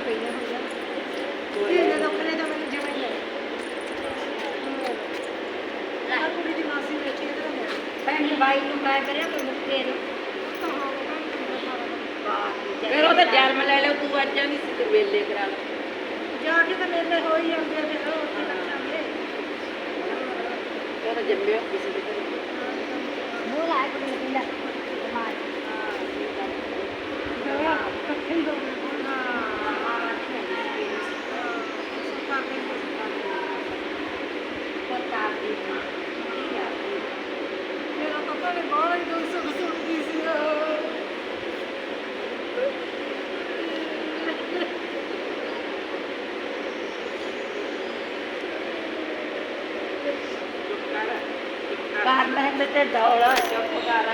ਪਈਆਂ ਹੋਈਆਂ ਇਹਨੇ ਲੋਕਾਂ ਤਾਂ ਮੈਨੂੰ ਜਮਾਂ ਹੀ ਲੈ ਆ ਕੁੜੀ ਦੀ ਮਾਸੀ ਬੈਠੀ ਇਹਦੇ ਨਾਲ ਭੈਣ ਬਾਈ ਨੂੰ ਮੈਂ ਕਰਿਆ ਕੋਈ ਮੁੱਕੇ ਨੂੰ ਤਾਂ ਹਾਂ ਫਿਰ ਉਹ ਤਾਂ ਜਨਮ ਲੈ ਲਿਓ ਤੂੰ ਅੱਜ ਨਹੀਂ ਸੀ ਤੇ ਵੇਲੇ ਕਰਾ ਲਾ ਜਾ ਕੇ ਤਾਂ ਮੇਲੇ ਹੋ ਹੀ ਜਾਂਦੇ ਆ ਫਿਰ ਉੱਥੇ ਲੱਗ ਜਾਂਦੇ ਉਹ ਤਾਂ ਜੰਮਿਓ ਕਿਸੇ ਦੇ ਘਰੇ ਮੂੰਹ ਲਾਇਆ ਕੁੜੀ ਨੂੰ ਪਿੰਡਾ ਮਾਰ ਦਵਾ ਇਕੱਠੇ ਹੀ ਹੋ ਗਏ ਮੇਰਾ ਪਪਾ ਨੇ ਬਾਹਰ ਹੀ 200 ਸੁੱਟੀ ਸੀ ਕਰ ਲੈ ਤੇ ਡੌਲਾ ਚੁੱਪ ਕਰ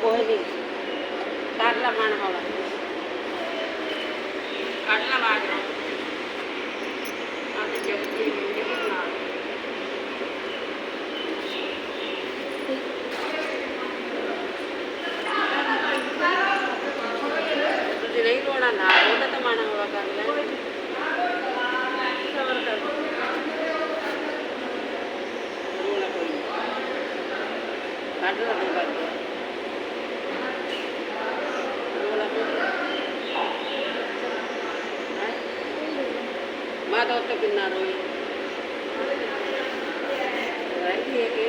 ਕੋਈ ਨਹੀਂ ਕਰ ਲਾ ਮਨ ਹੌਲਾ ਕੱਢ ਲਾ ਬਾਜ ਆਹ ਜੱਗੀ ਮਿੰਦੇ ਬਣਾ ਤੁਸੀਂ ਨਹੀਂ ਰੋਣਾ ਨਾ ਉਹਦਾ ਤਾਂ ਮਨ ਹੌਲਾ ਕਰ ਲੈ ਕੱਢ ਲਾ ਦੋ ਕਰ ਮੈਂ ਤਾਂ ਉੱਥੇ ਕਿੰਨਾ ਰੋਈ ਰਹਿੰਦੀ ਹੈ ਕਿ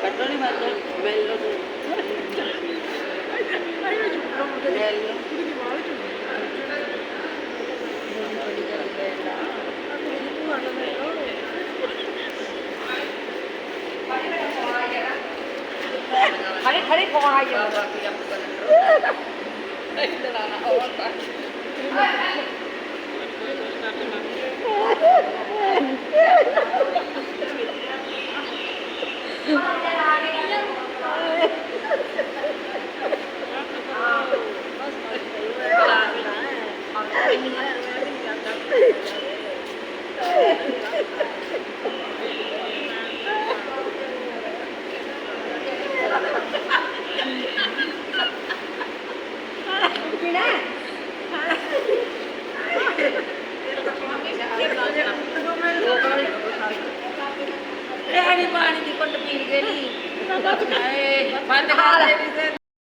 ਕੱਢੋ ਨਹੀਂ ਬਾਜਾ ਮਿਲ ਲੋ ਤੂੰ ਲੈ ਲਓ ਖੜੀ ਖੜੀ ਫੋਨ ਆਈ ਆ